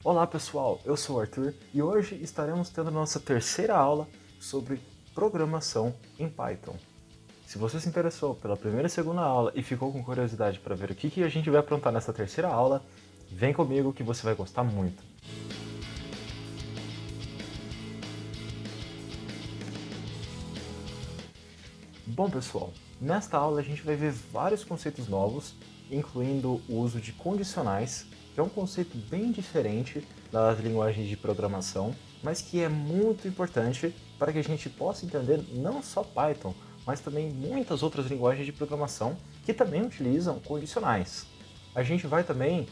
Olá pessoal, eu sou o Arthur e hoje estaremos tendo nossa terceira aula sobre programação em Python. Se você se interessou pela primeira e segunda aula e ficou com curiosidade para ver o que a gente vai aprontar nessa terceira aula, vem comigo que você vai gostar muito. Bom pessoal, nesta aula a gente vai ver vários conceitos novos, incluindo o uso de condicionais, que é um conceito bem diferente das linguagens de programação, mas que é muito importante para que a gente possa entender não só Python, mas também muitas outras linguagens de programação que também utilizam condicionais. A gente vai também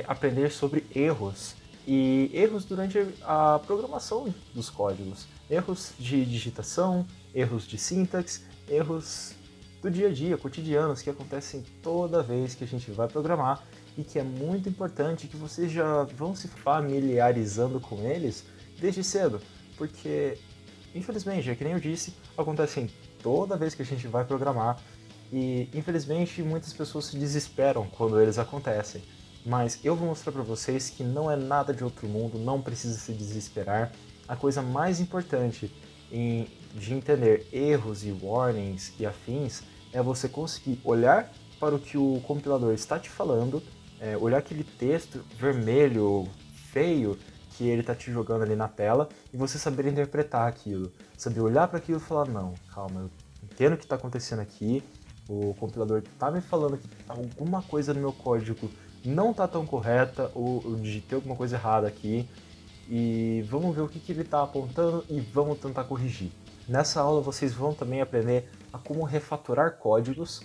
aprender sobre erros e erros durante a programação dos códigos, erros de digitação, erros de sintaxe, erros do dia a dia, cotidianos, que acontecem toda vez que a gente vai programar e que é muito importante que vocês já vão se familiarizando com eles desde cedo, porque infelizmente, é que nem eu disse, acontecem toda vez que a gente vai programar e infelizmente muitas pessoas se desesperam quando eles acontecem. Mas eu vou mostrar para vocês que não é nada de outro mundo, não precisa se desesperar. A coisa mais importante de entender erros e warnings e afins é você conseguir olhar para o que o compilador está te falando, olhar aquele texto vermelho, feio, que ele está te jogando ali na tela e você saber interpretar aquilo. Saber olhar para aquilo e falar, não, calma, eu entendo o que está acontecendo aqui, o compilador está me falando que alguma coisa no meu código não está tão correta ou eu digitei alguma coisa errada aqui e vamos ver o que ele está apontando e vamos tentar corrigir. Nessa aula vocês vão também aprender a como refatorar códigos.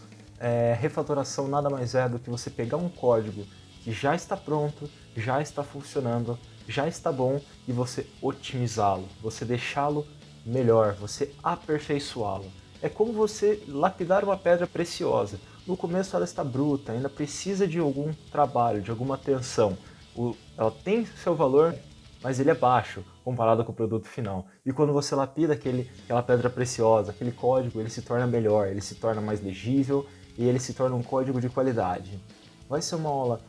Refatoração nada mais é do que você pegar um código que já está pronto, já está funcionando, já está bom e você otimizá-lo, você deixá-lo melhor, você aperfeiçoá-lo. É como você lapidar uma pedra preciosa. No começo ela está bruta, ainda precisa de algum trabalho, de alguma atenção. Ela tem seu valor, mas ele é baixo comparado com o produto final. E quando você lapida aquela pedra preciosa, aquele código, ele se torna melhor, ele se torna mais legível e ele se torna um código de qualidade. Vai ser uma aula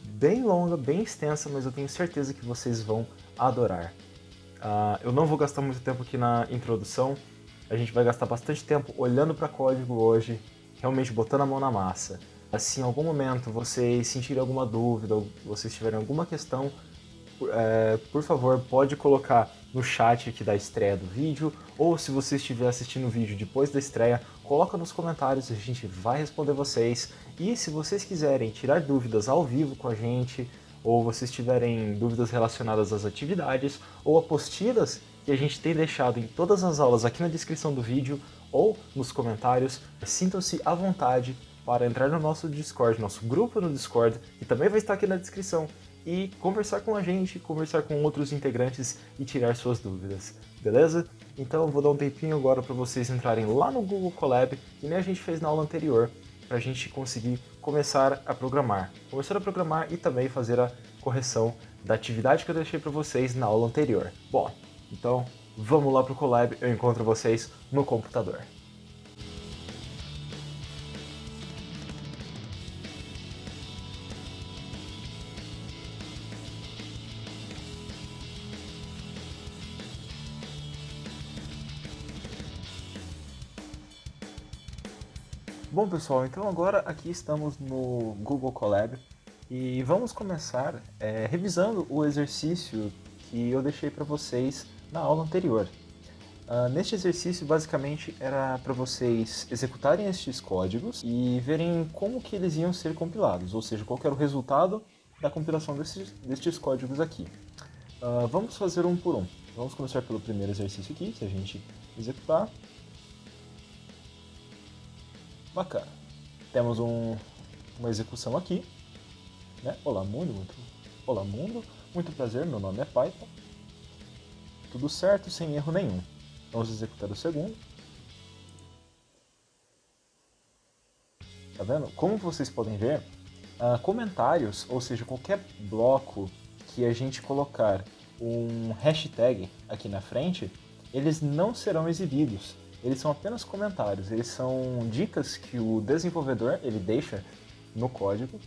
bem longa, bem extensa, mas eu tenho certeza que vocês vão adorar. Eu não vou gastar muito tempo aqui na introdução, a gente vai gastar bastante tempo olhando para código hoje, realmente botando a mão na massa. Se em algum momento vocês sentirem alguma dúvida ou vocês tiverem alguma questão, por favor, pode colocar no chat aqui da estreia do vídeo, ou se você estiver assistindo o vídeo depois da estreia, coloca nos comentários, a gente vai responder vocês. E se vocês quiserem tirar dúvidas ao vivo com a gente, ou vocês tiverem dúvidas relacionadas às atividades, ou apostilas que a gente tem deixado em todas as aulas aqui na descrição do vídeo, ou nos comentários, sintam-se à vontade para entrar no nosso Discord, nosso grupo no Discord, que também vai estar aqui na descrição, e conversar com a gente, conversar com outros integrantes e tirar suas dúvidas, beleza? Então eu vou dar um tempinho agora para vocês entrarem lá no Google Colab, que nem a gente fez na aula anterior, para a gente conseguir começar a programar. Começar a programar e também fazer a correção da atividade que eu deixei para vocês na aula anterior. Bom, então vamos lá para o Colab, eu encontro vocês no computador. Bom pessoal, então agora aqui estamos no Google Colab e vamos começar revisando o exercício que eu deixei para vocês na aula anterior. Neste exercício basicamente era para vocês executarem estes códigos e verem como que eles iam ser compilados, ou seja, qual era o resultado da compilação destes códigos aqui. Vamos fazer um por um. Vamos começar pelo primeiro exercício aqui, se a gente executar. Bacana. Temos uma execução aqui, né? Olá mundo, muito prazer, meu nome é Python. Tudo certo, sem erro nenhum. Vamos executar o segundo. Tá vendo? Como vocês podem ver, comentários, ou seja, qualquer bloco que a gente colocar um hashtag aqui na frente, eles não serão exibidos. Eles são apenas comentários, eles são dicas que o desenvolvedor ele deixa no código,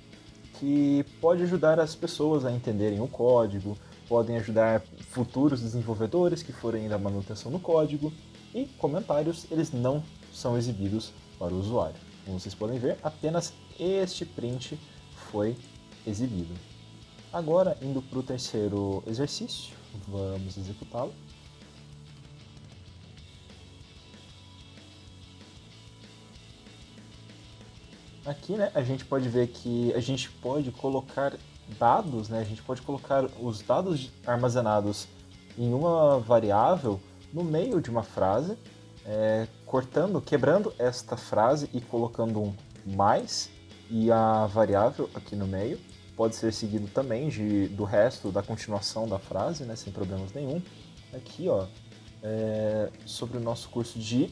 que pode ajudar as pessoas a entenderem o código, podem ajudar futuros desenvolvedores que forem da manutenção do código, e comentários eles não são exibidos para o usuário. Como vocês podem ver, apenas este print foi exibido. Agora, indo para o terceiro exercício, vamos executá-lo. Aqui, né, a gente pode ver que a gente pode colocar dados, né, a gente pode colocar os dados armazenados em uma variável no meio de uma frase, quebrando esta frase e colocando um mais e a variável aqui no meio. Pode ser seguido também do resto da continuação da frase, né, sem problemas nenhum. Aqui, ó, sobre o nosso curso de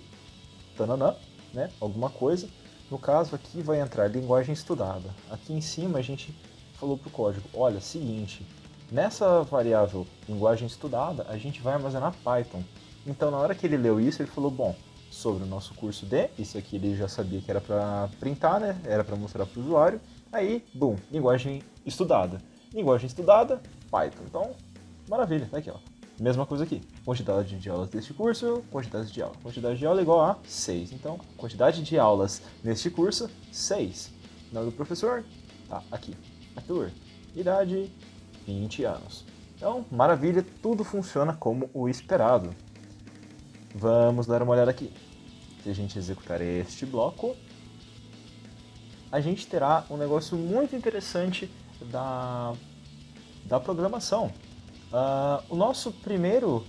tananã, né, alguma coisa. No caso aqui vai entrar linguagem estudada. Aqui em cima a gente falou para o código, olha, seguinte, nessa variável linguagem estudada a gente vai armazenar Python. Então na hora que ele leu isso, ele falou, bom, sobre o nosso curso de, isso aqui ele já sabia que era para printar, né? Era para mostrar para o usuário. Aí, boom, linguagem estudada. Linguagem estudada, Python. Então, maravilha, tá aqui, ó. Mesma coisa aqui, quantidade de aulas deste curso, quantidade de aula. Quantidade de aula é igual a 6. Então, quantidade de aulas neste curso, 6. Nome do professor, tá aqui. Arthur, idade, 20 anos. Então, maravilha, tudo funciona como o esperado. Vamos dar uma olhada aqui. Se a gente executar este bloco, a gente terá um negócio muito interessante da programação. O nosso primeiro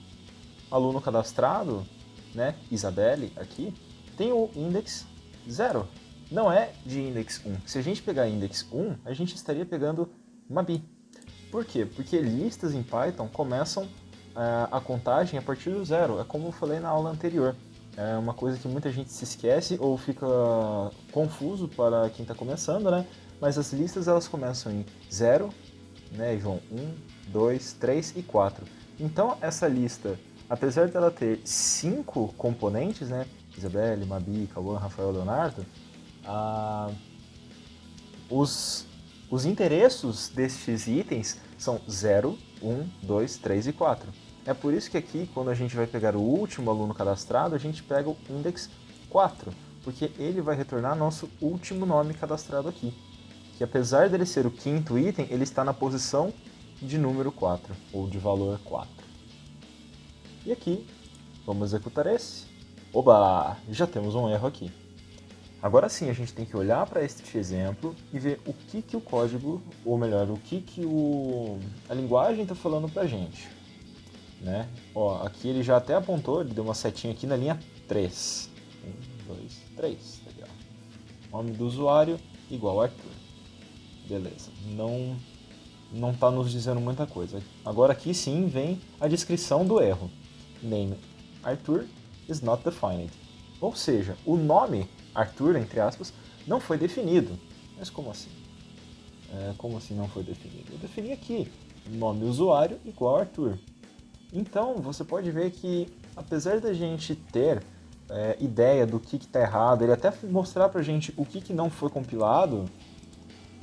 aluno cadastrado, né, Isabelle, aqui, tem o index 0. Não é de index 1. Se a gente pegar index 1, a gente estaria pegando Mabi. Por quê? Porque listas em Python começam a contagem a partir do 0. É como eu falei na aula anterior. É uma coisa que muita gente se esquece ou fica confuso para quem está começando, né? Mas as listas elas começam em 0, né, João? 1, 2, 3 e 4. Então essa lista, apesar dela ter 5 componentes, né? Isabelle, Mabi, Cauã, Rafael, Leonardo, os endereços destes itens são 0, 1, 2, 3 e 4. É por isso que aqui, quando a gente vai pegar o último aluno cadastrado, a gente pega o index 4, porque ele vai retornar nosso último nome cadastrado aqui. Que apesar dele ser o quinto item, ele está na posição de número 4, ou de valor 4. E aqui, vamos executar esse. Oba! Já temos um erro aqui. Agora sim, a gente tem que olhar para este exemplo e ver o que o código, ou melhor, o que a linguagem está falando para a gente. Né? Ó, aqui ele já até apontou, ele deu uma setinha aqui na linha 3. 1, 2, 3. Legal. Nome do usuário igual Arthur. Beleza. Não está nos dizendo muita coisa. Agora aqui sim vem a descrição do erro. Name Arthur is not defined. Ou seja, o nome Arthur, entre aspas, não foi definido. Mas como assim? Como assim não foi definido? Eu defini aqui, nome usuário igual Arthur. Então, você pode ver que, apesar da gente ter ideia do que está errado, ele até mostrar pra gente o que não foi compilado,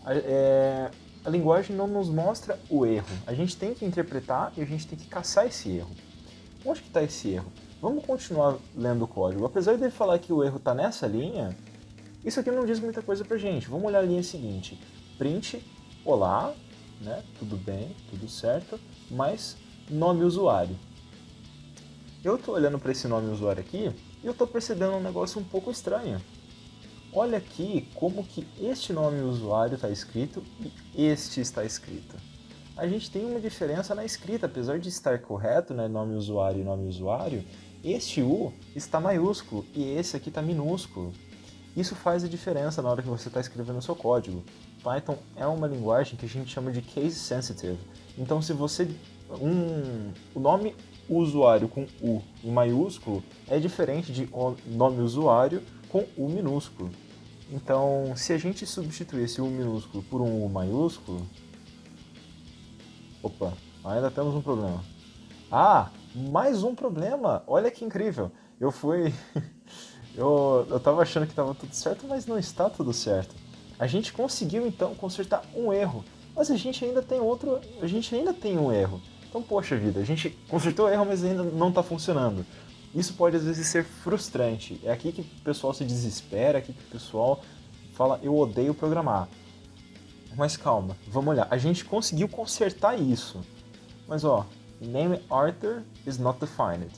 a linguagem não nos mostra o erro. A gente tem que interpretar e a gente tem que caçar esse erro. Onde que está esse erro? Vamos continuar lendo o código. Apesar dele falar que o erro está nessa linha, isso aqui não diz muita coisa pra gente. Vamos olhar a linha seguinte. Print, olá, né? Tudo bem, tudo certo, mas nome usuário. Eu estou olhando para esse nome usuário aqui e eu estou percebendo um negócio um pouco estranho. Olha aqui como que este nome usuário está escrito e este está escrito. A gente tem uma diferença na escrita, apesar de estar correto, né, nome usuário e nome usuário, este U está maiúsculo e esse aqui está minúsculo. Isso faz a diferença na hora que você está escrevendo o seu código. Python é uma linguagem que a gente chama de case sensitive. Então, se você o nome usuário com U em maiúsculo é diferente de nome usuário com U minúsculo. Então, se a gente substituir esse U minúsculo por um U maiúsculo, opa, ainda temos um problema. Mais um problema! Olha que incrível! Eu tava achando que estava tudo certo, mas não está tudo certo. A gente conseguiu então consertar um erro, mas a gente ainda tem um erro. Então, poxa vida, a gente consertou o erro, mas ainda não está funcionando. Isso pode às vezes ser frustrante. É aqui que o pessoal se desespera, é aqui que o pessoal fala, eu odeio programar. Mas calma, vamos olhar. A gente conseguiu consertar isso. Mas ó, name Arthur is not defined.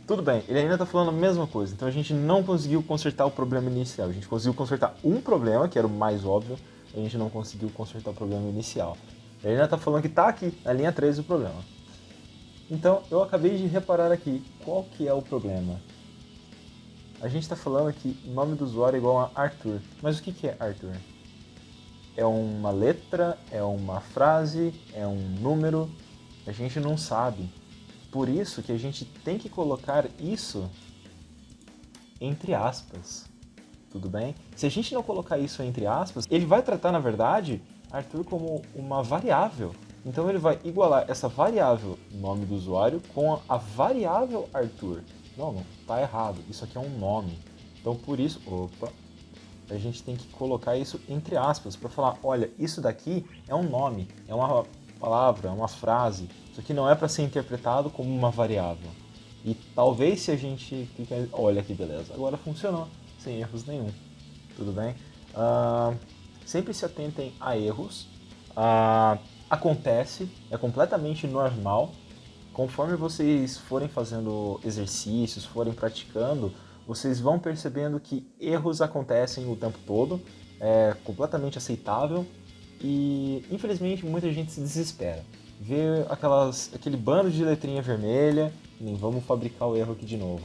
Tudo bem, ele ainda está falando a mesma coisa. Então a gente não conseguiu consertar o problema inicial. A gente conseguiu consertar um problema, que era o mais óbvio. A gente não conseguiu consertar o problema inicial. Ele ainda está falando que está aqui, na linha 3 do problema. Então, eu acabei de reparar aqui, qual que é o problema? A gente está falando que o nome do usuário é igual a Arthur. Mas o que é Arthur? É uma letra? É uma frase? É um número? A gente não sabe. Por isso que a gente tem que colocar isso entre aspas. Tudo bem? Se a gente não colocar isso entre aspas, ele vai tratar, na verdade, Arthur como uma variável. Então ele vai igualar essa variável, nome do usuário, com a variável Arthur. Não, tá errado. Isso aqui é um nome. Então por isso, a gente tem que colocar isso entre aspas para falar, olha, isso daqui é um nome, é uma palavra, é uma frase. Isso aqui não é para ser interpretado como uma variável. E talvez se a gente clicar, olha que beleza, agora funcionou, sem erros nenhum. Tudo bem? Sempre se atentem a erros. Acontece, é completamente normal. Conforme vocês forem fazendo exercícios, forem praticando, vocês vão percebendo que erros acontecem o tempo todo, é completamente aceitável e infelizmente muita gente se desespera. Vê aquele bando de letrinha vermelha, nem vamos fabricar o erro aqui de novo,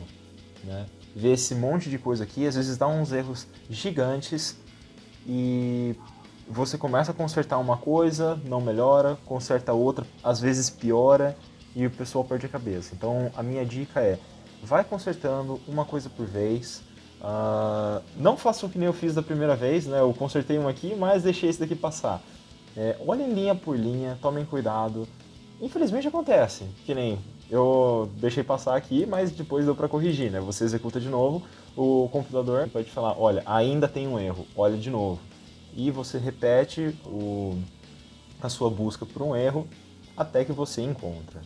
né? Vê esse monte de coisa aqui, às vezes dá uns erros gigantes e você começa a consertar uma coisa, não melhora, conserta outra, às vezes piora e o pessoal perde a cabeça. Então a minha dica é, vai consertando uma coisa por vez, não façam que nem eu fiz da primeira vez, né? Eu consertei um aqui, mas deixei esse daqui passar. Olhem linha por linha, tomem cuidado. Infelizmente acontece, que nem eu deixei passar aqui, mas depois deu para corrigir, né? Você executa de novo, o computador pode falar, olha, ainda tem um erro, olha de novo. E você repete a sua busca por um erro até que você encontra.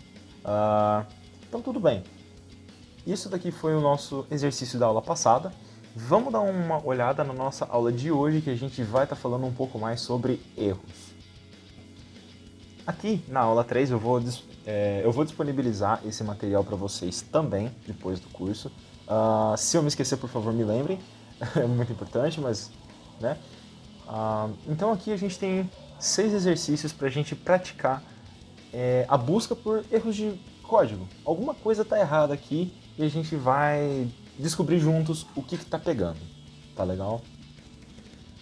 Então tudo bem. Isso daqui foi o nosso exercício da aula passada. Vamos dar uma olhada na nossa aula de hoje, que a gente vai estar falando um pouco mais sobre erros. Aqui na aula 3 eu vou disponibilizar esse material para vocês também, depois do curso. Se eu me esquecer, por favor, me lembrem. É muito importante, mas... né? Então aqui a gente tem 6 exercícios para a gente praticar a busca por erros de código. Alguma coisa está errada aqui e a gente vai descobrir juntos o que está pegando. Tá legal?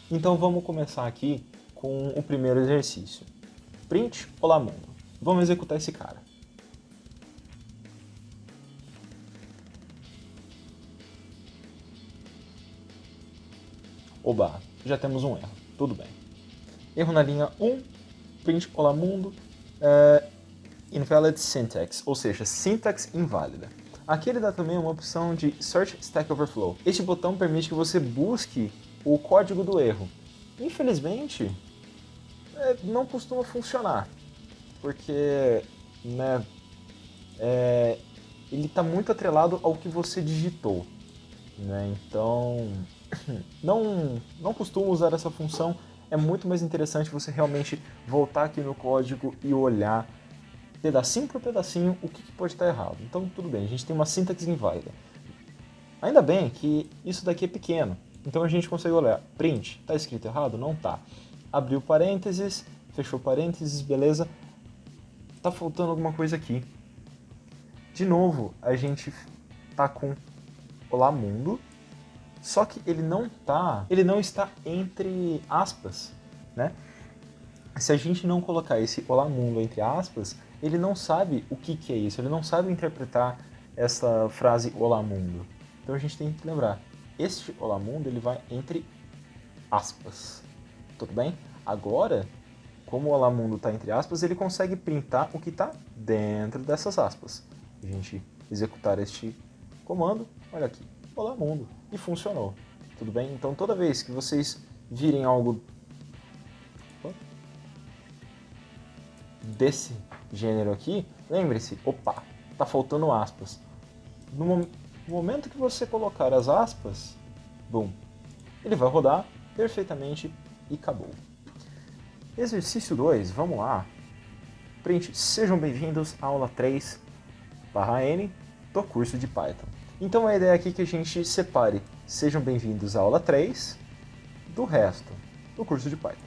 Então vamos começar aqui com o primeiro exercício. Print Olá Mundo. Vamos executar esse cara. Oba, já temos um erro. Tudo bem. Erro na linha 1, print Olá Mundo, invalid syntax, ou seja, sintaxe inválida. Aqui ele dá também uma opção de Search Stack Overflow. Este botão permite que você busque o código do erro. Infelizmente, não costuma funcionar, porque né, ele está muito atrelado ao que você digitou. Né? Então, não costumo usar essa função. É muito mais interessante você realmente voltar aqui no código e olhar pedacinho por pedacinho o que pode estar errado. Então tudo bem, a gente tem uma sintaxe inválida. Ainda bem que isso daqui é pequeno, então a gente consegue olhar, print, está escrito errado? Não está. Abriu parênteses, fechou parênteses, beleza. Tá faltando alguma coisa aqui. De novo, a gente tá com Olá Mundo, só que ele não está entre aspas, né? Se a gente não colocar esse Olá Mundo entre aspas, ele não sabe o que é isso, ele não sabe interpretar essa frase Olá Mundo. Então a gente tem que lembrar, este Olá Mundo ele vai entre aspas, tudo bem? Agora, como o Olá Mundo está entre aspas, ele consegue printar o que está dentro dessas aspas. A gente executar este comando, olha aqui, Olá Mundo, e funcionou, tudo bem? Então toda vez que vocês virem algo desse gênero aqui, lembre-se, opa, tá faltando aspas. No momento que você colocar as aspas, boom, ele vai rodar perfeitamente e acabou. Exercício 2, vamos lá. Print, sejam bem-vindos à aula 3/N do curso de Python. Então a ideia aqui é que a gente separe sejam bem-vindos à aula 3 do resto do curso de Python.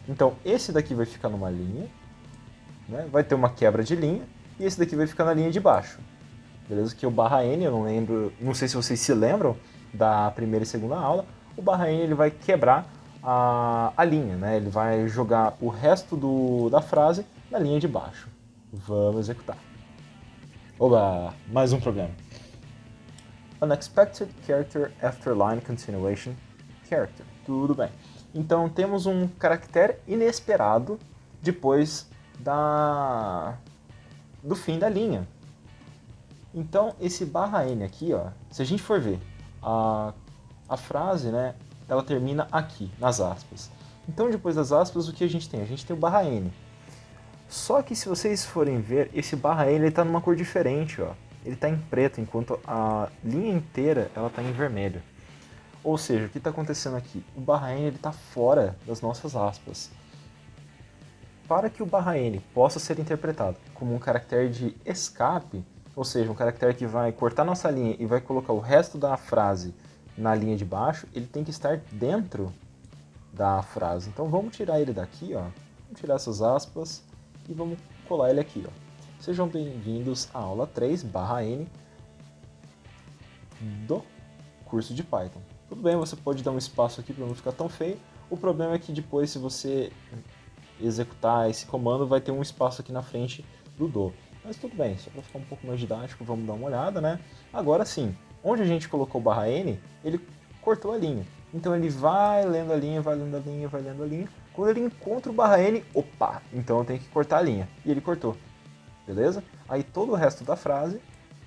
Então esse daqui vai ficar numa linha, né? Vai ter uma quebra de linha, e esse daqui vai ficar na linha de baixo. Beleza? Que o /N, eu não lembro, não sei se vocês se lembram da primeira e segunda aula, o /N ele vai quebrar a linha, né? Ele vai jogar o resto da frase na linha de baixo. Vamos executar. Oba, mais um problema. Unexpected character after line continuation character. Tudo bem. Então temos um caractere inesperado depois do fim da linha. Então esse /N aqui, ó, se a gente for ver, a frase, né, ela termina aqui, nas aspas. Então depois das aspas, o que a gente tem? A gente tem o /N. Só que se vocês forem ver, esse /N está numa cor diferente, ó. Ele está em preto, enquanto a linha inteira ela está em vermelho. Ou seja, o que está acontecendo aqui? O /N está fora das nossas aspas. Para que o /N possa ser interpretado como um caractere de escape, ou seja, um caractere que vai cortar nossa linha e vai colocar o resto da frase na linha de baixo, ele tem que estar dentro da frase. Então vamos tirar ele daqui, ó. Vamos tirar essas aspas e vamos colar ele aqui, ó. Sejam bem-vindos à aula 3/N do curso de Python. Tudo bem, você pode dar um espaço aqui para não ficar tão feio. O problema é que depois, se você executar esse comando, vai ter um espaço aqui na frente do do. Mas tudo bem, só para ficar um pouco mais didático, vamos dar uma olhada, né? Agora sim, onde a gente colocou o /N, ele cortou a linha. Então ele vai lendo a linha, vai lendo a linha, vai lendo a linha. Quando ele encontra o /N, opa, então eu tenho que cortar a linha. E ele cortou, beleza? Aí todo o resto da frase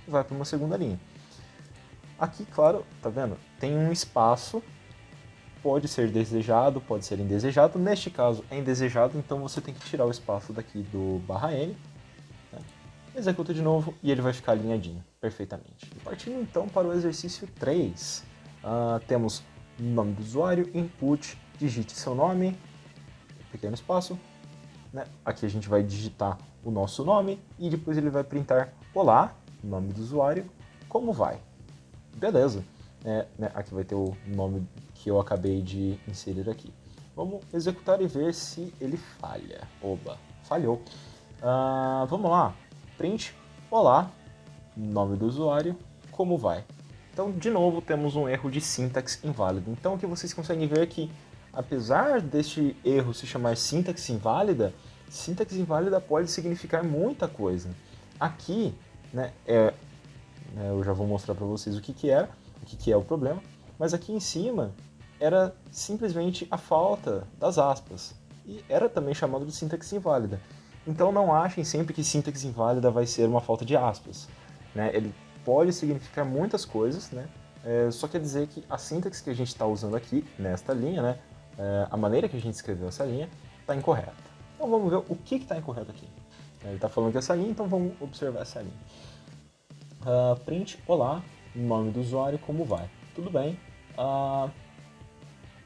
vai para uma segunda linha. Aqui, claro, tá vendo? Tem um espaço, pode ser desejado, pode ser indesejado. Neste caso é indesejado, então você tem que tirar o espaço daqui do /N. Né? Executa de novo e ele vai ficar alinhadinho, perfeitamente. Partindo então para o exercício 3. Temos nome do usuário, input, digite seu nome, pequeno espaço. Né? Aqui a gente vai digitar o nosso nome e depois ele vai printar olá, nome do usuário, como vai? Beleza. Né? Aqui vai ter o nome que eu acabei de inserir aqui. Vamos executar e ver se ele falha. Oba, falhou. Vamos lá. Print, olá, nome do usuário, como vai? Então, de novo, temos um erro de sintaxe inválido. Então, o que vocês conseguem ver é que, apesar deste erro se chamar sintaxe inválida pode significar muita coisa. Aqui, né, eu já vou mostrar para vocês o que é o problema, mas aqui em cima era simplesmente a falta das aspas. E era também chamado de sintaxe inválida. Então não achem sempre que sintaxe inválida vai ser uma falta de aspas. Né? Ele pode significar muitas coisas, né? Só quer dizer que a sintaxe que a gente está usando aqui, nesta linha, né? A maneira que a gente escreveu essa linha, está incorreta. Então vamos ver o que está incorreto aqui. Ele está falando que essa linha, então vamos observar essa linha. Print, olá, nome do usuário, como vai? Tudo bem.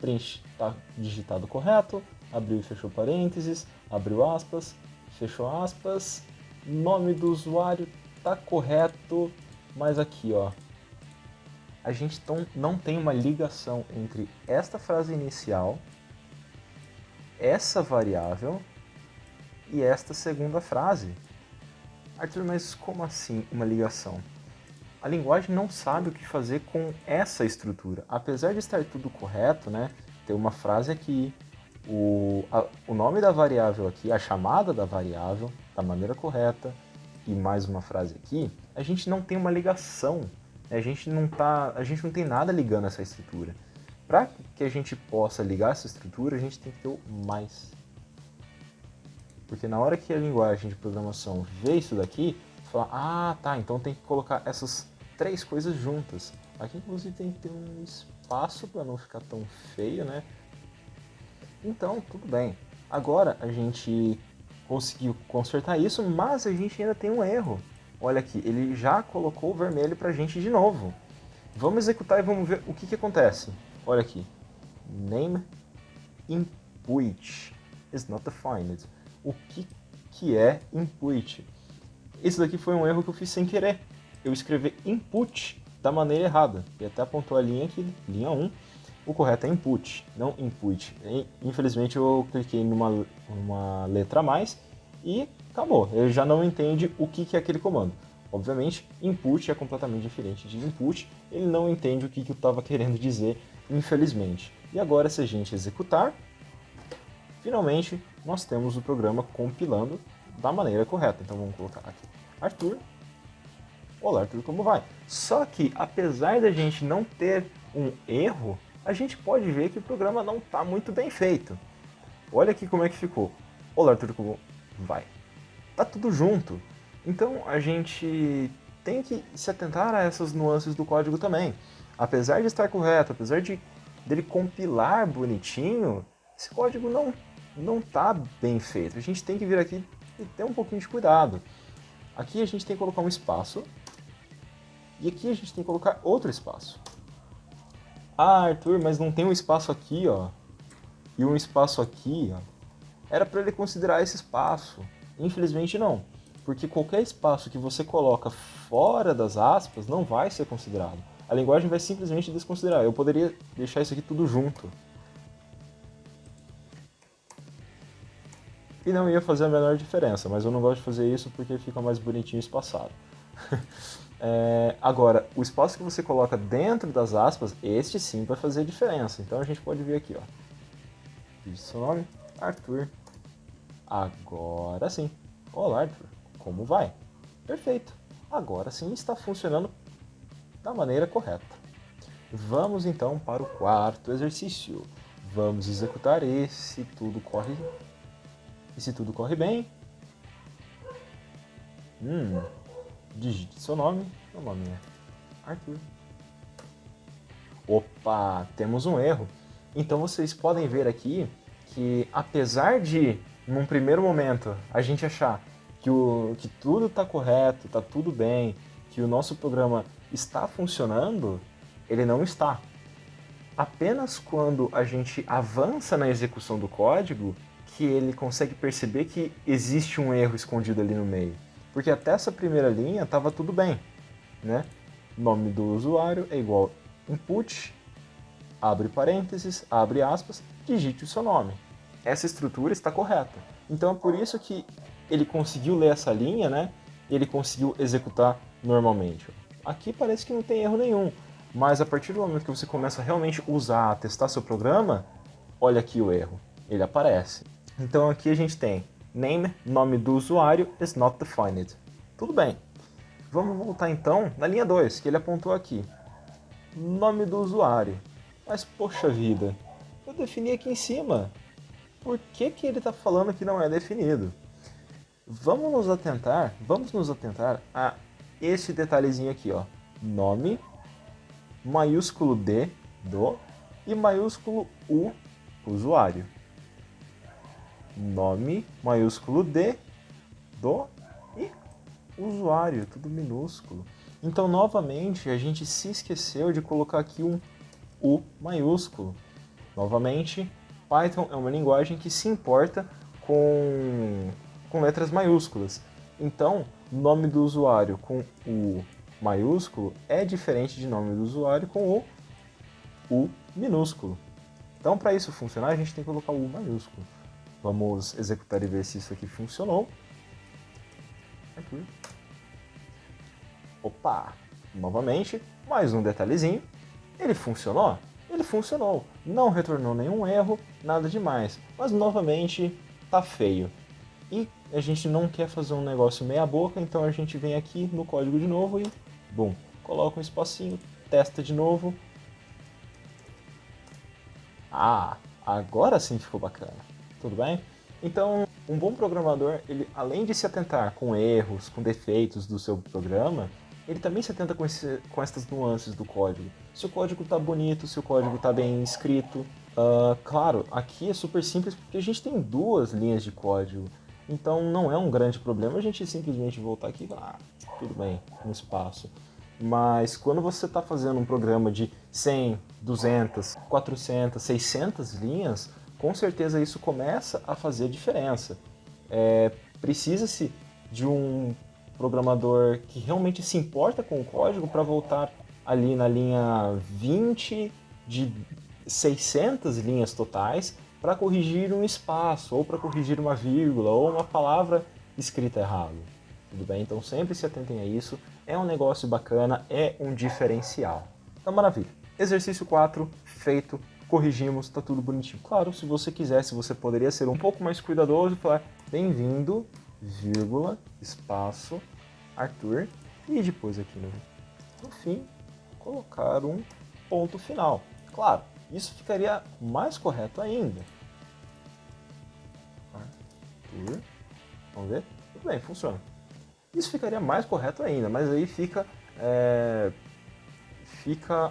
Print está digitado correto, abriu e fechou parênteses, abriu aspas, fechou aspas, nome do usuário está correto, mas aqui, ó, a gente não tem uma ligação entre esta frase inicial, essa variável e esta segunda frase. Arthur, mas como assim uma ligação? A linguagem não sabe o que fazer com essa estrutura. Apesar de estar tudo correto, né, ter uma frase aqui, o nome da variável aqui, a chamada da variável da maneira correta e mais uma frase aqui, a gente não tem uma ligação. A gente não tem nada ligando essa estrutura. Para que a gente possa ligar essa estrutura, a gente tem que ter o mais. Porque na hora que a linguagem de programação vê isso daqui, fala, tá, então tem que colocar essas três coisas juntas. Aqui inclusive tem que ter um espaço para não ficar tão feio, né? Então, tudo bem. Agora a gente conseguiu consertar isso, mas a gente ainda tem um erro. Olha aqui, ele já colocou o vermelho pra gente de novo. Vamos executar e vamos ver o que acontece. Olha aqui. Name input is not defined. O que é input? Esse daqui foi um erro que eu fiz sem querer. Eu escrevi input da maneira errada. E até apontou a linha aqui, linha 1. O correto é input, não input. Infelizmente eu cliquei numa letra a mais e acabou. Ele já não entende o que é aquele comando. Obviamente, input é completamente diferente de input. Ele não entende o que eu estava querendo dizer, infelizmente. E agora, se a gente executar, finalmente nós temos o programa compilando da maneira correta. Então vamos colocar aqui Arthur. Olá, Arthur, como vai? Só que, apesar da gente não ter um erro, a gente pode ver que o programa não está muito bem feito. Olha aqui como é que ficou. Olá, Arthur, como vai? Tá tudo junto. Então a gente tem que se atentar a essas nuances do código também. Apesar de estar correto, apesar dele compilar bonitinho, esse código não tá bem feito. A gente tem que vir aqui e ter um pouquinho de cuidado. Aqui a gente tem que colocar um espaço. E aqui a gente tem que colocar outro espaço. Ah, Arthur, mas não tem um espaço aqui, ó. E um espaço aqui, ó. Era para ele considerar esse espaço. Infelizmente não. Porque qualquer espaço que você coloca fora das aspas não vai ser considerado. A linguagem vai simplesmente desconsiderar. Eu poderia deixar isso aqui tudo junto. E não ia fazer a menor diferença, mas eu não gosto de fazer isso porque fica mais bonitinho espaçado. Agora, o espaço que você coloca dentro das aspas, este sim vai fazer diferença. Então a gente pode ver aqui, ó. Diz seu nome, Arthur. Agora sim. Olá, Arthur. Como vai? Perfeito. Agora sim está funcionando da maneira correta. Vamos então para o quarto exercício. Vamos executar e se tudo corre bem, digite seu nome. Meu nome é Arthur. Opa, temos um erro. Então vocês podem ver aqui que apesar de, num primeiro momento, a gente achar que tudo está correto, está tudo bem, que o nosso programa está funcionando, ele não está. Apenas quando a gente avança na execução do código que ele consegue perceber que existe um erro escondido ali no meio. Porque até essa primeira linha estava tudo bem, né? Nome do usuário é igual input, abre parênteses, abre aspas, digite o seu nome. Essa estrutura está correta. Então é por isso que ele conseguiu ler essa linha, né? Ele conseguiu executar normalmente. Aqui parece que não tem erro nenhum, mas a partir do momento que você começa a realmente usar, testar seu programa, olha aqui o erro, ele aparece. Então aqui a gente tem name, nome do usuário, is not defined. Tudo bem. Vamos voltar então na linha 2, que ele apontou aqui. Nome do usuário. Mas poxa vida, eu defini aqui em cima. Por que ele está falando que não é definido? Vamos nos atentar a esse detalhezinho aqui, ó. Nome, maiúsculo D, do, e maiúsculo U, usuário. Nome, maiúsculo D, do e usuário, tudo minúsculo. Então, novamente, a gente se esqueceu de colocar aqui um U maiúsculo. Novamente, Python é uma linguagem que se importa com letras maiúsculas. Então, nome do usuário com U maiúsculo é diferente de nome do usuário com o U minúsculo. Então, para isso funcionar, a gente tem que colocar o U maiúsculo. Vamos executar e ver se isso aqui funcionou. Aqui. Opa! Novamente, mais um detalhezinho. Ele funcionou? Ele funcionou. Não retornou nenhum erro, nada demais. Mas, novamente, tá feio. E a gente não quer fazer um negócio meia boca, então a gente vem aqui no código de novo e, bum, coloca um espacinho, testa de novo. Ah, agora sim ficou bacana. Tudo bem? Então, um bom programador, ele além de se atentar com erros, com defeitos do seu programa, ele também se atenta com essas nuances do código. Se o código está bonito, se o código está bem escrito. Claro, aqui é super simples porque a gente tem duas linhas de código. Então não é um grande problema a gente simplesmente voltar aqui e falar, tudo bem, um espaço. Mas quando você está fazendo um programa de 100, 200, 400, 600 linhas, com certeza isso começa a fazer diferença. Precisa-se de um programador que realmente se importa com o código para voltar ali na linha 20 de 600 linhas totais para corrigir um espaço, ou para corrigir uma vírgula, ou uma palavra escrita errado. Tudo bem? Então sempre se atentem a isso. É um negócio bacana, é um diferencial. Então maravilha. Exercício 4, feito, corrigimos, tá tudo bonitinho. Claro, se você quisesse, você poderia ser um pouco mais cuidadoso e falar bem-vindo, vírgula, espaço, Arthur, e depois aqui no fim, colocar um ponto final. Claro, isso ficaria mais correto ainda. Arthur, vamos ver? Tudo bem, funciona. Isso ficaria mais correto ainda, mas aí fica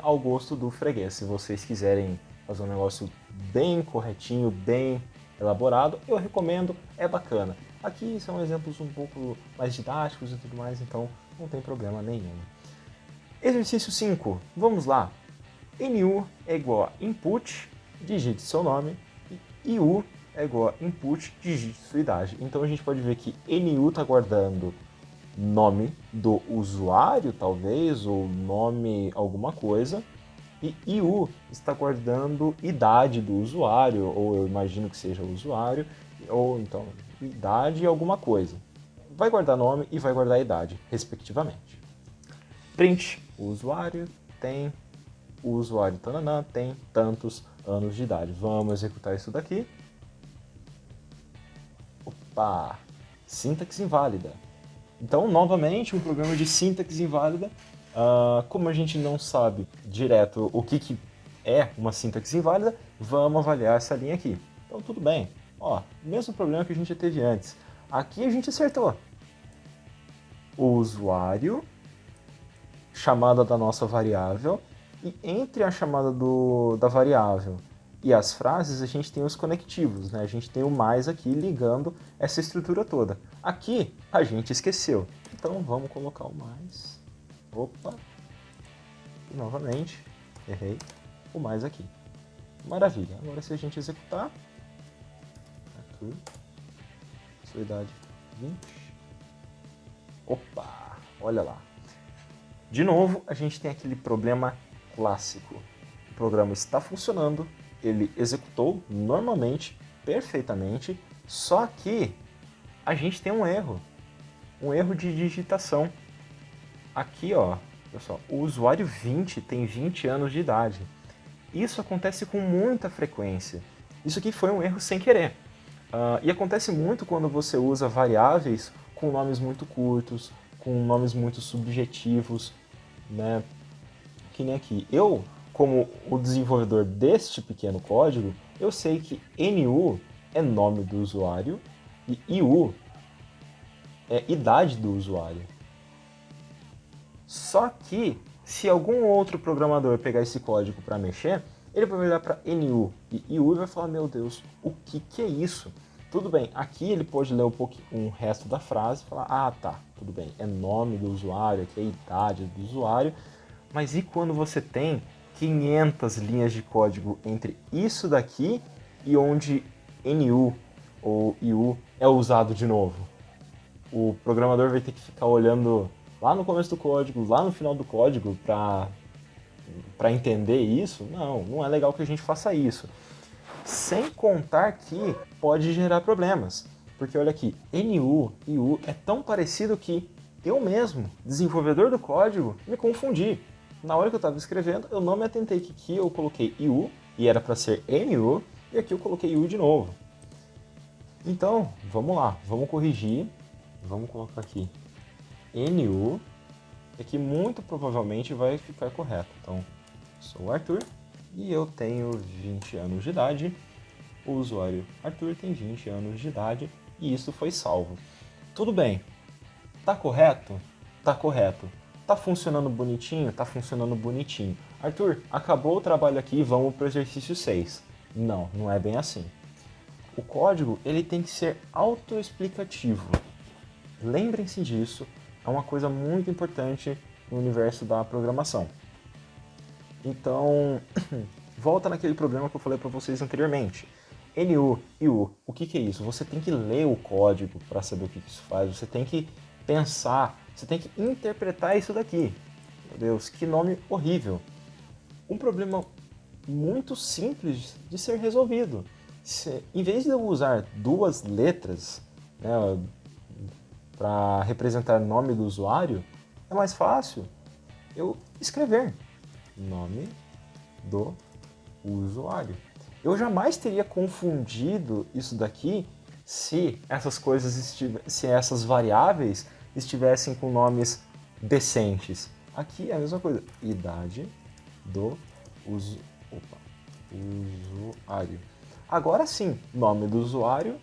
ao gosto do freguês. Se vocês quiserem fazer um negócio bem corretinho, bem elaborado, eu recomendo, é bacana. Aqui são exemplos um pouco mais didáticos e tudo mais, então não tem problema nenhum. Exercício 5, vamos lá. NU é igual a input, digite seu nome, e IU é igual a input, digite sua idade. Então a gente pode ver que NU está guardando nome do usuário, talvez, ou nome alguma coisa, e IU está guardando idade do usuário, ou eu imagino que seja o usuário, ou então idade alguma coisa. Vai guardar nome e vai guardar idade, respectivamente. Print, o usuário tem, o usuário tananã, tem tantos anos de idade. Vamos executar isso daqui. Opa! Sintaxe inválida. Então, novamente, um programa de sintaxe inválida. Como a gente não sabe direto o que é uma sintaxe inválida, vamos avaliar essa linha aqui. Então, tudo bem. Ó, mesmo problema que a gente já teve antes. Aqui a gente acertou. O usuário, chamada da nossa variável, e entre a chamada da variável e as frases, a gente tem os conectivos, né? A gente tem o mais aqui ligando essa estrutura toda. Aqui, a gente esqueceu. Então, vamos colocar o mais. Opa! E novamente, errei. O mais aqui. Maravilha. Agora, se a gente executar... Aqui. Sua idade, 20. Opa! Olha lá. De novo, a gente tem aquele problema clássico. O programa está funcionando, ele executou normalmente, perfeitamente, só que a gente tem um erro de digitação. Aqui, ó, pessoal, o usuário 20 tem 20 anos de idade. Isso acontece com muita frequência. Isso aqui foi um erro sem querer. E acontece muito quando você usa variáveis com nomes muito curtos, com nomes muito subjetivos, né? Que nem aqui. Eu, como o desenvolvedor deste pequeno código, eu sei que NU é nome do usuário e IU é idade do usuário. Só que, se algum outro programador pegar esse código para mexer, ele vai olhar para NU e IU e vai falar, meu Deus, o que é isso? Tudo bem, aqui ele pode ler um resto da frase e falar, ah tá, tudo bem, é nome do usuário, aqui é idade do usuário, mas e quando você tem 500 linhas de código entre isso daqui e onde NU ou IU é usado de novo? O programador vai ter que ficar olhando lá no começo do código, lá no final do código para entender isso? Não é legal que a gente faça isso. Sem contar que pode gerar problemas. Porque olha aqui, NU e IU é tão parecido que eu mesmo, desenvolvedor do código, me confundi. Na hora que eu estava escrevendo, eu não me atentei que aqui eu coloquei IU e era para ser NU, e aqui eu coloquei IU de novo. Então, vamos lá, vamos corrigir. Vamos colocar aqui NU, e que muito provavelmente vai ficar correto. Então, sou o Arthur e eu tenho 20 anos de idade. O usuário Arthur tem 20 anos de idade e isso foi salvo. Tudo bem. Tá correto? Tá correto. Tá funcionando bonitinho? Tá funcionando bonitinho. Arthur, acabou o trabalho aqui, vamos para o exercício 6. Não é bem assim. O código ele tem que ser autoexplicativo. Lembrem-se disso, é uma coisa muito importante no universo da programação. Então, volta naquele problema que eu falei para vocês anteriormente. NU e U, o que é isso? Você tem que ler o código para saber o que isso faz, você tem que pensar, você tem que interpretar isso daqui. Meu Deus, que nome horrível. Um problema muito simples de ser resolvido. Em vez de eu usar duas letras, né, para representar o nome do usuário, é mais fácil eu escrever nome do usuário. Eu jamais teria confundido isso daqui se essas variáveis estivessem com nomes decentes. Aqui é a mesma coisa, idade do usuário. Agora sim, nome do usuário,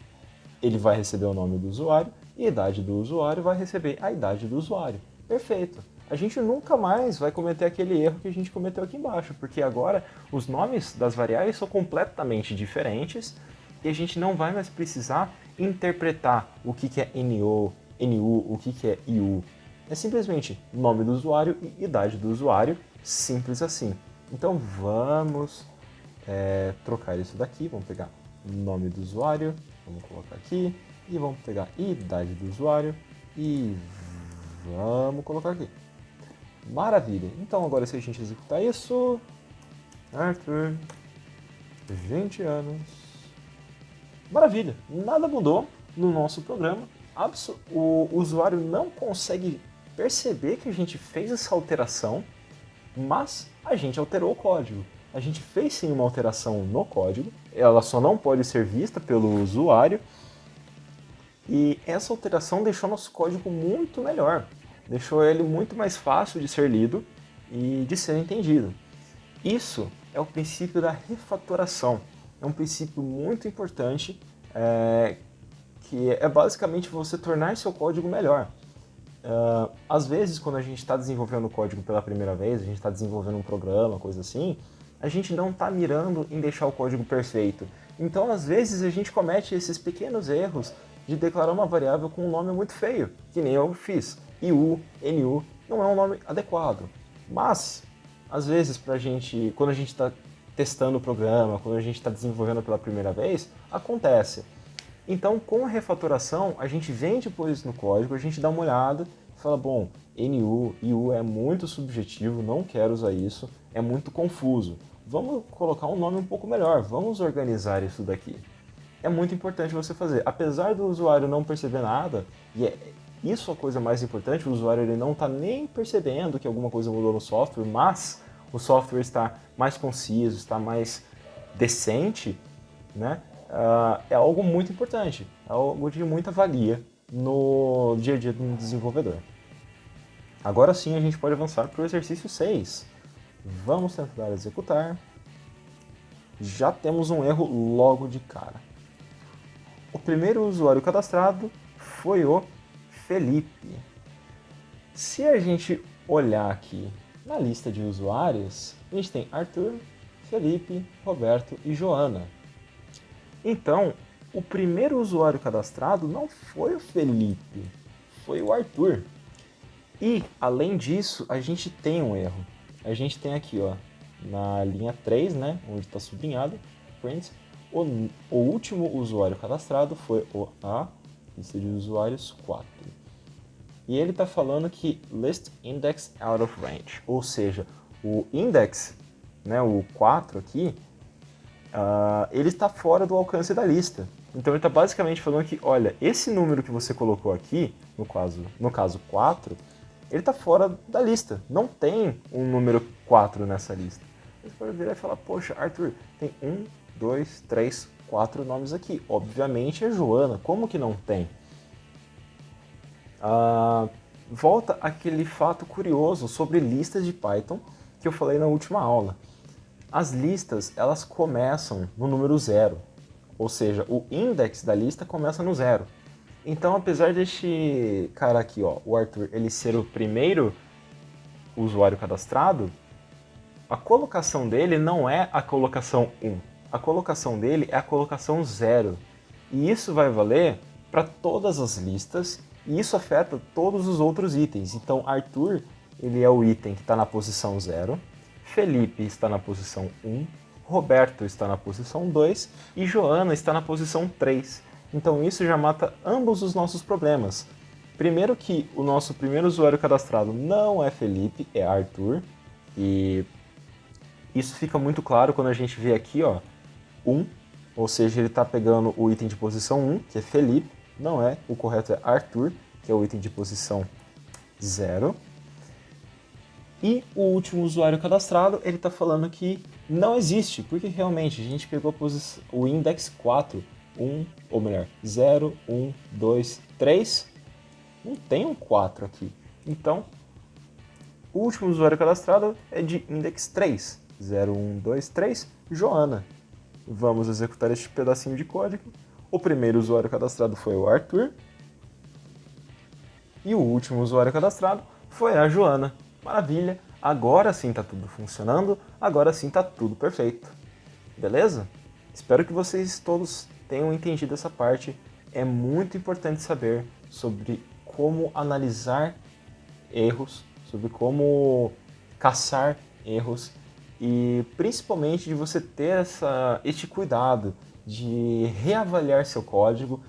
ele vai receber o nome do usuário, e idade do usuário vai receber a idade do usuário. Perfeito. A gente nunca mais vai cometer aquele erro que a gente cometeu aqui embaixo, porque agora os nomes das variáveis são completamente diferentes e a gente não vai mais precisar interpretar o que é NU, o que é IU. É simplesmente nome do usuário e idade do usuário, simples assim. Então vamos trocar isso daqui, vamos pegar nome do usuário, vamos colocar aqui, e vamos pegar idade do usuário e vamos colocar aqui. Maravilha! Então agora se a gente executar isso, Arthur, 20 anos. Maravilha! Nada mudou no nosso programa. O usuário não consegue perceber que a gente fez essa alteração, mas a gente alterou o código. A gente fez sim uma alteração no código, ela só não pode ser vista pelo usuário, e essa alteração deixou nosso código muito melhor, deixou ele muito mais fácil de ser lido e de ser entendido. Isso é o princípio da refatoração, é um princípio muito importante, que é basicamente você tornar seu código melhor. Às vezes, quando a gente está desenvolvendo o código pela primeira vez, a gente está desenvolvendo um programa, coisa assim, a gente não está mirando em deixar o código perfeito. Então, às vezes, a gente comete esses pequenos erros de declarar uma variável com um nome muito feio, que nem eu fiz. IU, NU, não é um nome adequado. Mas, às vezes, quando a gente está testando o programa, quando a gente está desenvolvendo pela primeira vez, acontece. Então, com a refatoração, a gente vem depois no código, a gente dá uma olhada e fala, bom, NU, IU é muito subjetivo, não quero usar isso, é muito confuso. Vamos colocar um nome um pouco melhor, vamos organizar isso daqui. É muito importante você fazer. Apesar do usuário não perceber nada, e isso é a coisa mais importante, o usuário ele não está nem percebendo que alguma coisa mudou no software, mas o software está mais conciso, está mais decente, né? É algo muito importante, é algo de muita valia no dia a dia do desenvolvedor. Agora sim a gente pode avançar para o exercício 6. Vamos tentar executar. Já temos um erro logo de cara. O primeiro usuário cadastrado foi o Felipe. Se a gente olhar aqui na lista de usuários, a gente tem Arthur, Felipe, Roberto e Joana. Então, o primeiro usuário cadastrado não foi o Felipe, foi o Arthur. E, além disso, a gente tem um erro. A gente tem aqui, ó, na linha 3, né, onde está sublinhado, print, o último usuário cadastrado foi a lista de usuários 4. E ele está falando que list index out of range, ou seja, o index, né, o 4 aqui, ele está fora do alcance da lista. Então ele está basicamente falando que, olha, esse número que você colocou aqui, no caso 4, ele está fora da lista. Não tem um número 4 nessa lista. Você pode virar e falar, poxa, Arthur, tem 1, 2, 3, 4 nomes aqui. Obviamente é Joana, como que não tem? Volta aquele fato curioso sobre listas de Python que eu falei na última aula. As listas, elas começam no número 0, ou seja, o index da lista começa no 0. Então, apesar deste cara aqui, ó, o Arthur, ele ser o primeiro usuário cadastrado, a colocação dele não é a colocação 1. A colocação dele é a colocação 0. E isso vai valer para todas as listas e isso afeta todos os outros itens. Então, Arthur, ele é o item que está na posição 0, Felipe está na posição 1, Roberto está na posição 2 e Joana está na posição 3. Então isso já mata ambos os nossos problemas. Primeiro que o nosso primeiro usuário cadastrado não é Felipe, é Arthur. E isso fica muito claro quando a gente vê aqui, ó, 1, ou seja, ele está pegando o item de posição 1, que é Felipe, não é, o correto é Arthur, que é o item de posição 0. E o último usuário cadastrado, ele está falando que não existe, porque realmente a gente pegou o index 4, 1, ou melhor, 0, 1, 2, 3, não tem um 4 aqui. Então, o último usuário cadastrado é de index 3, 0, 1, 2, 3, Joana. Vamos executar este pedacinho de código. O primeiro usuário cadastrado foi o Arthur. E o último usuário cadastrado foi a Joana. Maravilha, agora sim está tudo funcionando, agora sim está tudo perfeito. Beleza? Espero que vocês todos tenham entendido essa parte. É muito importante saber sobre como analisar erros, sobre como caçar erros e principalmente de você ter este cuidado de reavaliar seu código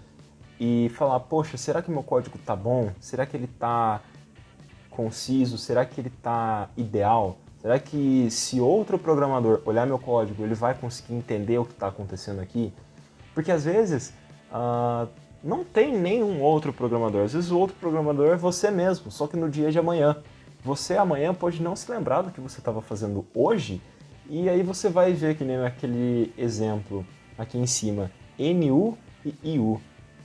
e falar, poxa, será que meu código está bom? Será que ele está conciso? Será que ele está ideal? Será que se outro programador olhar meu código, ele vai conseguir entender o que está acontecendo aqui? Porque às vezes não tem nenhum outro programador. Às vezes o outro programador é você mesmo, só que no dia de amanhã. Você amanhã pode não se lembrar do que você estava fazendo hoje, e aí você vai ver que nem aquele exemplo aqui em cima, NU e IU.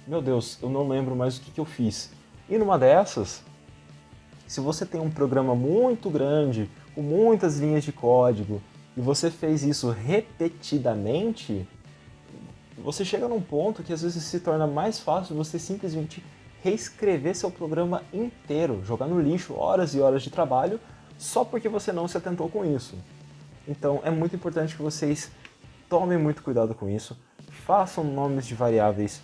Meu Deus, eu não lembro mais o que eu fiz. E numa dessas, se você tem um programa muito grande, com muitas linhas de código, e você fez isso repetidamente, você chega num ponto que às vezes se torna mais fácil você simplesmente reescrever seu programa inteiro, jogar no lixo horas e horas de trabalho, só porque você não se atentou com isso. Então é muito importante que vocês tomem muito cuidado com isso, façam nomes de variáveis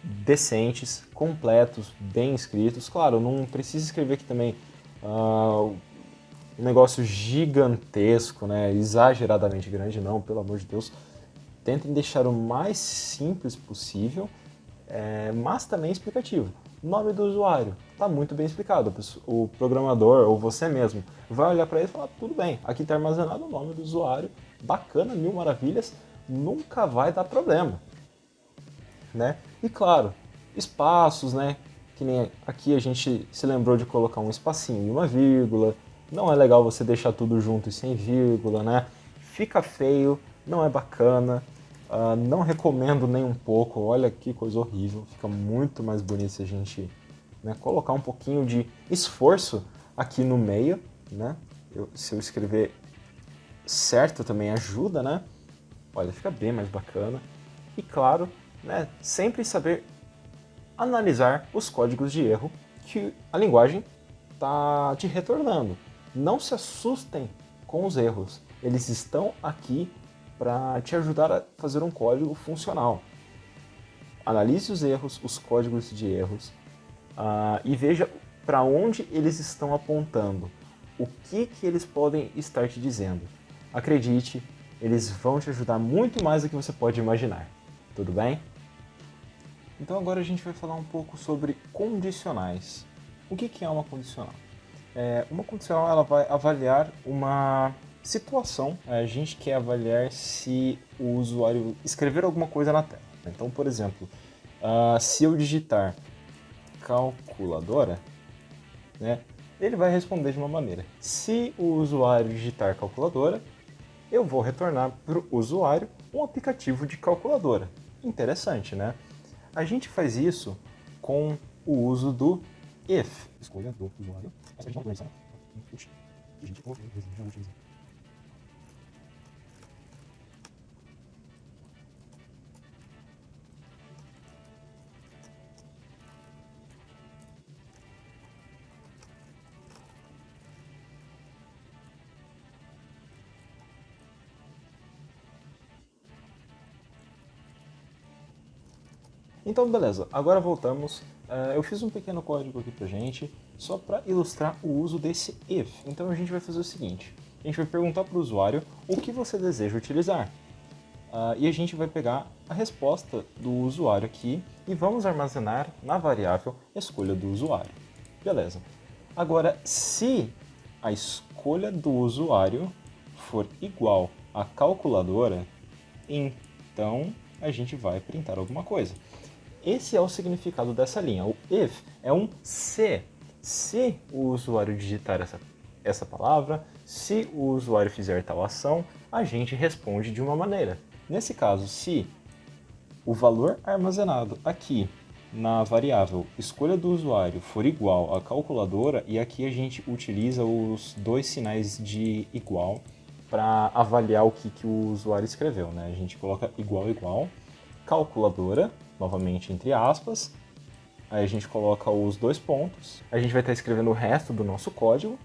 decentes, completos, bem escritos. Claro, não precisa escrever aqui também um negócio gigantesco, né? Exageradamente grande, não, pelo amor de Deus. Tentem deixar o mais simples possível, mas também explicativo. Nome do usuário, está muito bem explicado. O programador ou você mesmo vai olhar para ele e falar, tudo bem, aqui está armazenado o nome do usuário, bacana, mil maravilhas, nunca vai dar problema. Né? E claro, espaços, né? Que nem aqui a gente se lembrou de colocar um espacinho e uma vírgula. Não é legal você deixar tudo junto e sem vírgula, né? Fica feio, não é bacana. Não recomendo nem um pouco. Olha que coisa horrível. Fica muito mais bonito se a gente, né, colocar um pouquinho de esforço aqui no meio, né? Se eu escrever certo também ajuda, né? Olha, fica bem mais bacana. E claro, né, sempre saber analisar os códigos de erro que a linguagem está te retornando. Não se assustem com os erros. Eles estão aqui para te ajudar a fazer um código funcional. Analise os erros, os códigos de erros, e veja para onde eles estão apontando. O que eles podem estar te dizendo. Acredite, eles vão te ajudar muito mais do que você pode imaginar. Tudo bem? Então agora a gente vai falar um pouco sobre condicionais. O que é uma condicional? Uma condicional ela vai avaliar uma situação. A gente quer avaliar se o usuário escrever alguma coisa na tela. Então, por exemplo, se eu digitar calculadora, né, ele vai responder de uma maneira. Se o usuário digitar calculadora, eu vou retornar para o usuário um aplicativo de calculadora. Interessante, né? A gente faz isso com o uso do if. Escolha do usuário. Então, beleza, agora voltamos. Eu fiz um pequeno código aqui pra gente, só para ilustrar o uso desse if. Então a gente vai fazer o seguinte, a gente vai perguntar para o usuário o que você deseja utilizar. E a gente vai pegar a resposta do usuário aqui e vamos armazenar na variável escolha do usuário. Beleza. Agora, se a escolha do usuário for igual à calculadora, então a gente vai printar alguma coisa. Esse é o significado dessa linha. O if é um se. Se o usuário digitar essa palavra, se o usuário fizer tal ação, a gente responde de uma maneira. Nesse caso, se o valor armazenado aqui na variável escolha do usuário for igual à calculadora, e aqui a gente utiliza os dois sinais de igual para avaliar o que o usuário escreveu, né? A gente coloca igual, calculadora, novamente entre aspas, aí a gente coloca os dois pontos, a gente vai estar escrevendo o resto do nosso código,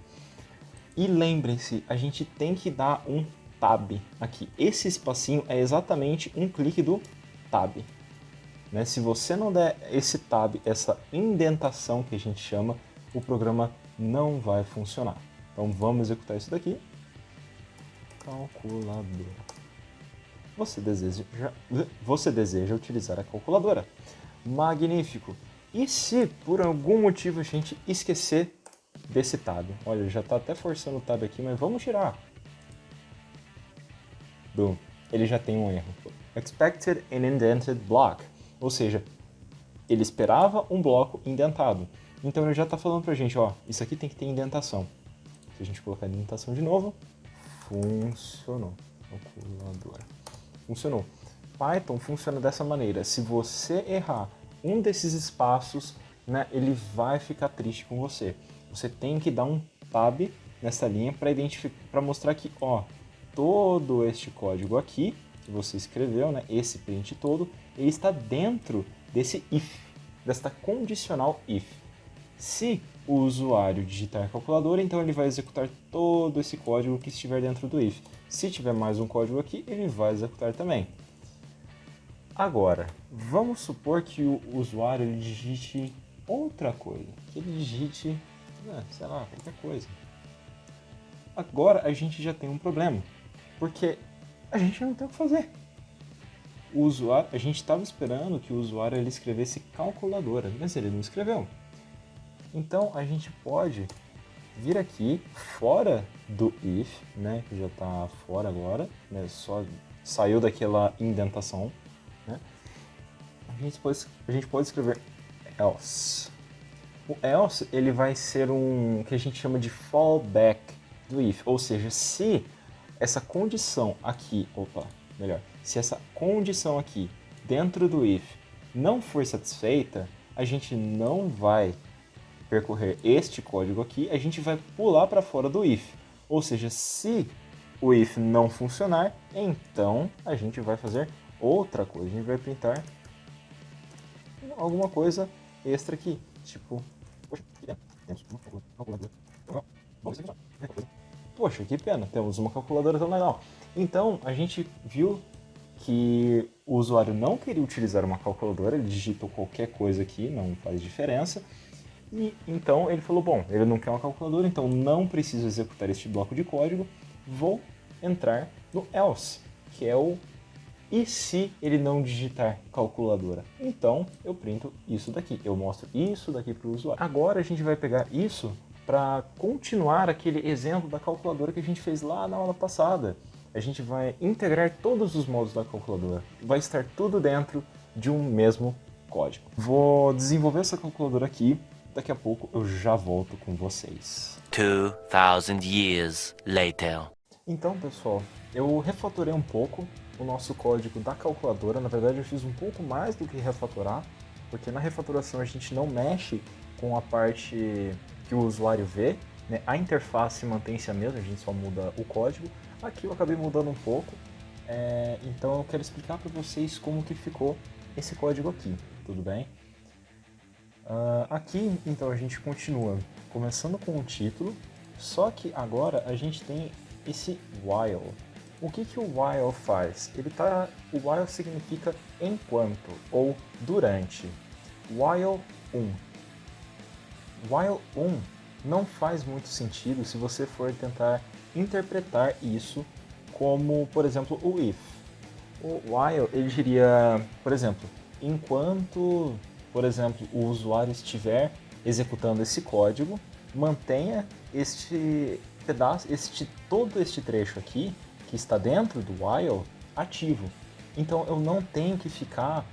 e lembrem-se, a gente tem que dar um tab aqui. Esse espacinho é exatamente um clique do tab. Né? Se você não der esse tab, essa indentação que a gente chama, o programa não vai funcionar. Então vamos executar isso daqui. Calculadora. Você deseja utilizar a calculadora. Magnífico. E se por algum motivo a gente esquecer desse tab? Olha, já está até forçando o tab aqui, mas vamos tirar. Boom. Ele já tem um erro. Expected an indented block. Ou seja, ele esperava um bloco indentado. Então ele já está falando pra gente, ó, isso aqui tem que ter indentação. Se a gente colocar indentação de novo, funcionou. Calculadora. Funcionou. Python funciona dessa maneira. Se você errar um desses espaços, né, ele vai ficar triste com você. Você tem que dar um tab nessa linha para mostrar que, ó, todo este código aqui que você escreveu, né, esse print todo, ele está dentro desse if, desta condicional if. Se o usuário digitar calculadora, então ele vai executar todo esse código que estiver dentro do if. Se tiver mais um código aqui, ele vai executar também. Agora, vamos supor que o usuário ele digite outra coisa, que ele digite, sei lá, qualquer coisa. Agora a gente já tem um problema, porque a gente não tem o que fazer. A gente estava esperando que o usuário ele escrevesse calculadora, mas ele não escreveu. Então a gente pode vir aqui fora do if, né, que já está fora agora, né, só saiu daquela indentação, né? A gente pode escrever else. O else ele vai ser um que a gente chama de fallback do if, ou seja, se essa condição aqui, se essa condição aqui dentro do if não for satisfeita, a gente não vai percorrer este código aqui, a gente vai pular para fora do if. Ou seja, se o if não funcionar, então a gente vai fazer outra coisa. A gente vai printar alguma coisa extra aqui, tipo, poxa, que pena, temos uma calculadora tão legal. Então, a gente viu que o usuário não queria utilizar uma calculadora, ele digitou qualquer coisa aqui, não faz diferença. E então ele falou, bom, ele não quer uma calculadora, então não preciso executar este bloco de código, vou entrar no else, que é o e se ele não digitar calculadora. Então eu printo isso daqui, eu mostro isso daqui para o usuário. Agora a gente vai pegar isso para continuar aquele exemplo da calculadora que a gente fez lá na aula passada. A gente vai integrar todos os módulos da calculadora, vai estar tudo dentro de um mesmo código. Vou desenvolver essa calculadora aqui. Daqui a pouco eu já volto com vocês. 2000 years later. Então, pessoal, eu refatorei um pouco o nosso código da calculadora. Na verdade, eu fiz um pouco mais do que refatorar, porque na refatoração a gente não mexe com a parte que o usuário vê, né? A interface mantém-se a mesma, a gente só muda o código. Aqui eu acabei mudando um pouco, então eu quero explicar para vocês como que ficou esse código aqui, tudo bem? Aqui, então, a gente continua começando com o título, só que agora a gente tem esse while. O que o while faz? O while significa enquanto ou durante. While While não faz muito sentido se você for tentar interpretar isso como, por exemplo, o if. O while, ele diria, por exemplo, enquanto, por exemplo, o usuário estiver executando esse código, mantenha todo este trecho aqui, que está dentro do while, ativo. Então eu não tenho que ficar,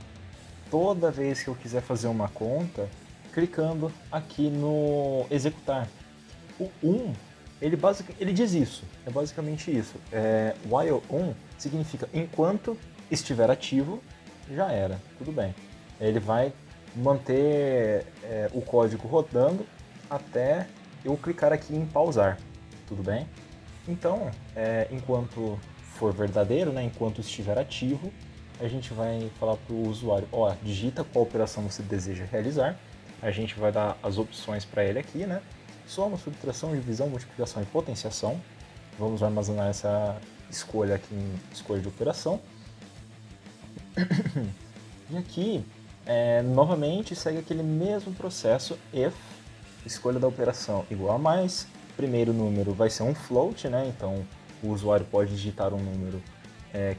toda vez que eu quiser fazer uma conta, clicando aqui no executar. O ele diz isso, é basicamente isso. While significa enquanto estiver ativo, já era, tudo bem. Ele vai manter o código rodando até eu clicar aqui em pausar, tudo bem? Então, enquanto for verdadeiro, né, enquanto estiver ativo, a gente vai falar para o usuário, digita qual operação você deseja realizar, a gente vai dar as opções para ele aqui, né? Soma, subtração, divisão, multiplicação e potenciação. Vamos armazenar essa escolha aqui em escolha de operação. E aqui, novamente, segue aquele mesmo processo if, escolha da operação igual a mais. Primeiro número vai ser um float, né? Então o usuário pode digitar um número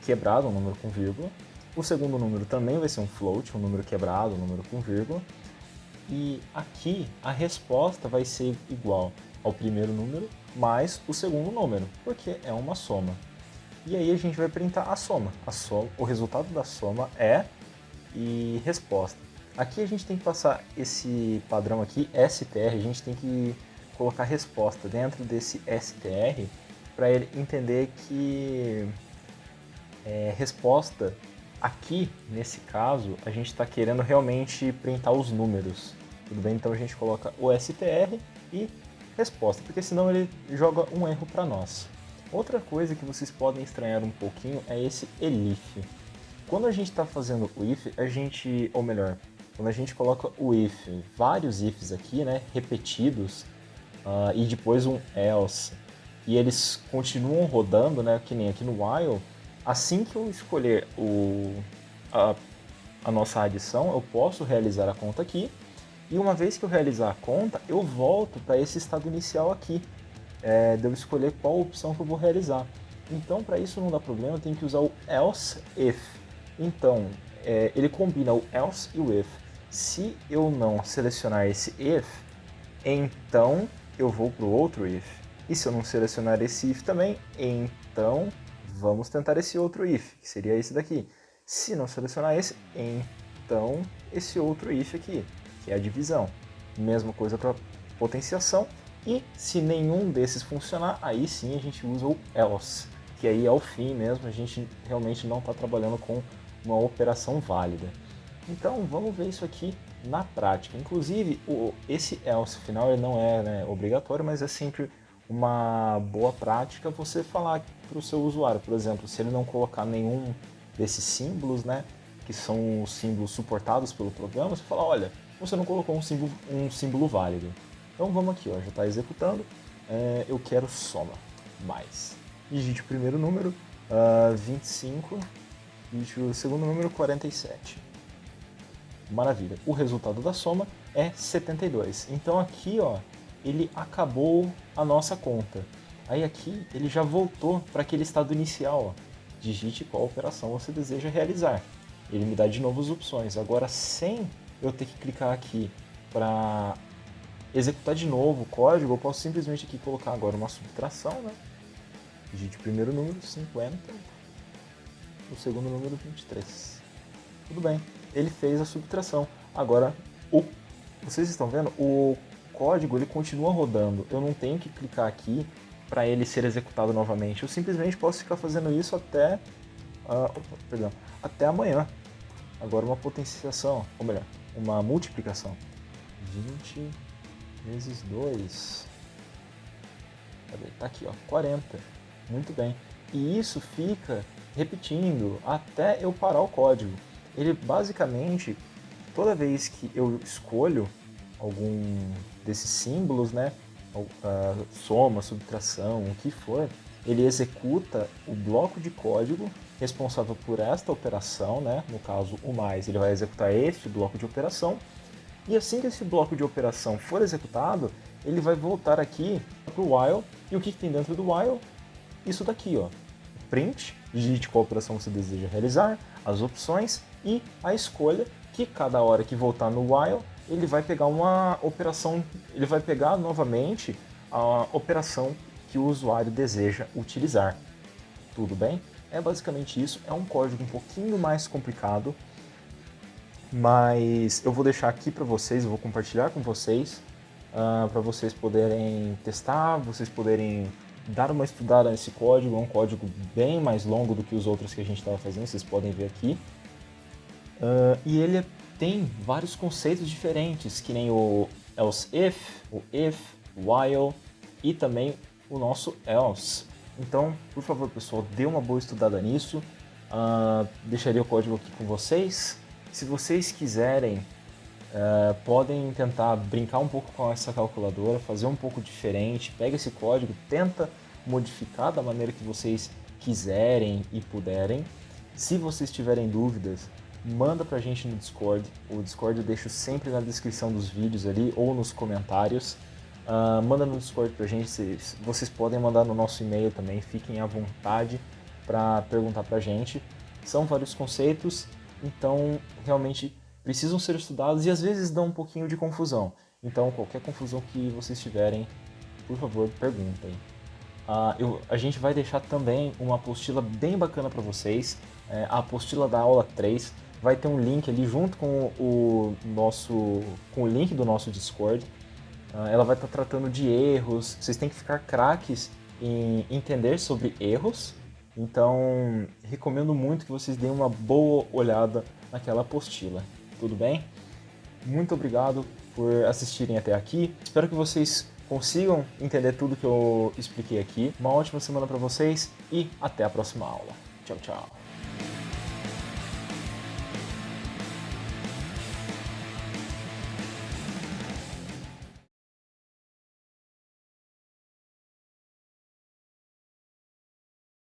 quebrado, um número com vírgula. O segundo número também vai ser um float, um número quebrado, um número com vírgula. E aqui a resposta vai ser igual ao primeiro número mais o segundo número, porque é uma soma. E aí a gente vai printar a soma. O resultado da soma é e resposta. Aqui a gente tem que passar esse padrão aqui, STR, a gente tem que colocar resposta dentro desse STR para ele entender que resposta aqui, nesse caso, a gente está querendo realmente printar os números. Tudo bem? Então a gente coloca o STR e resposta, porque senão ele joga um erro para nós. Outra coisa que vocês podem estranhar um pouquinho é esse elif. Quando a gente está fazendo o if, quando a gente coloca o if, vários ifs aqui, né, repetidos, e depois um else, e eles continuam rodando, né, que nem aqui no while, assim que eu escolher a nossa adição, eu posso realizar a conta aqui, e uma vez que eu realizar a conta, eu volto para esse estado inicial aqui, de eu escolher qual opção que eu vou realizar. Então, para isso não dá problema, eu tenho que usar o else if. Então, ele combina o else e o if. Se eu não selecionar esse if, então eu vou para o outro if. E se eu não selecionar esse if também, então vamos tentar esse outro if, que seria esse daqui. Se não selecionar esse, então esse outro if aqui, que é a divisão. Mesma coisa para potenciação. E se nenhum desses funcionar, aí sim a gente usa o else, que aí é o fim mesmo, a gente realmente não está trabalhando com uma operação válida. Então vamos ver isso aqui na prática. Inclusive, esse else final ele não é obrigatório, mas é sempre uma boa prática você falar para o seu usuário. Por exemplo, se ele não colocar nenhum desses símbolos, né, que são os símbolos suportados pelo programa, você fala, olha, você não colocou um símbolo válido. Então vamos aqui, já está executando, eu quero soma, mais. Digite o primeiro número, 25, digite o segundo número, 47. Maravilha, o resultado da soma é 72. Então aqui, ele acabou a nossa conta. Aí aqui ele já voltou para aquele estado inicial, digite qual operação você deseja realizar. Ele me dá de novo as opções, agora sem eu ter que clicar aqui para executar de novo o código, eu posso simplesmente aqui colocar agora uma subtração, né? Digite o primeiro número, 50, o segundo número, 23. Tudo bem, ele fez a subtração. Agora, vocês estão vendo? O código ele continua rodando, eu não tenho que clicar aqui para ele ser executado novamente. Eu simplesmente posso ficar fazendo isso até amanhã. Agora uma potenciação, ou melhor, uma multiplicação. 20 vezes 2. Cadê? Tá aqui, 40. Muito bem. E isso fica repetindo até eu parar o código. Ele basicamente, toda vez que eu escolho algum desses símbolos, né, soma, subtração, o que for, ele executa o bloco de código responsável por esta operação, né? No caso, o mais, ele vai executar este bloco de operação. E assim que esse bloco de operação for executado, ele vai voltar aqui para o while. E o que tem dentro do while? Isso daqui, ó. Print, digite qual operação você deseja realizar, as opções e a escolha, que cada hora que voltar no while, ele vai pegar uma operação, ele vai pegar novamente a operação que o usuário deseja utilizar. Tudo bem? É basicamente isso, é um código um pouquinho mais complicado, mas eu vou deixar aqui para vocês, eu vou compartilhar com vocês, para vocês poderem testar, vocês poderem dar uma estudada nesse código. É um código bem mais longo do que os outros que a gente estava fazendo, vocês podem ver aqui. E ele tem vários conceitos diferentes, que nem o else if, o if, while e também o nosso else. Então, por favor, pessoal, dê uma boa estudada nisso. Deixaria o código aqui com vocês. Se vocês quiserem, podem tentar brincar um pouco com essa calculadora, fazer um pouco diferente. Pega esse código, tenta modificar da maneira que vocês quiserem e puderem. Se vocês tiverem dúvidas, manda pra gente no Discord. O Discord eu deixo sempre na descrição dos vídeos ali ou nos comentários. Manda no Discord pra gente, vocês podem mandar no nosso e-mail também, fiquem à vontade para perguntar pra gente. São vários conceitos, então realmente precisam ser estudados e às vezes dão um pouquinho de confusão. Então qualquer confusão que vocês tiverem, por favor, perguntem. A gente vai deixar também uma apostila bem bacana para vocês, a apostila da aula 3. Vai ter um link ali junto com o link do nosso Discord. Ela vai estar tratando de erros, vocês têm que ficar craques em entender sobre erros, então recomendo muito que vocês deem uma boa olhada naquela apostila, tudo bem? Muito obrigado por assistirem até aqui, espero que vocês consigam entender tudo que eu expliquei aqui. Uma ótima semana para vocês e até a próxima aula. Tchau, tchau!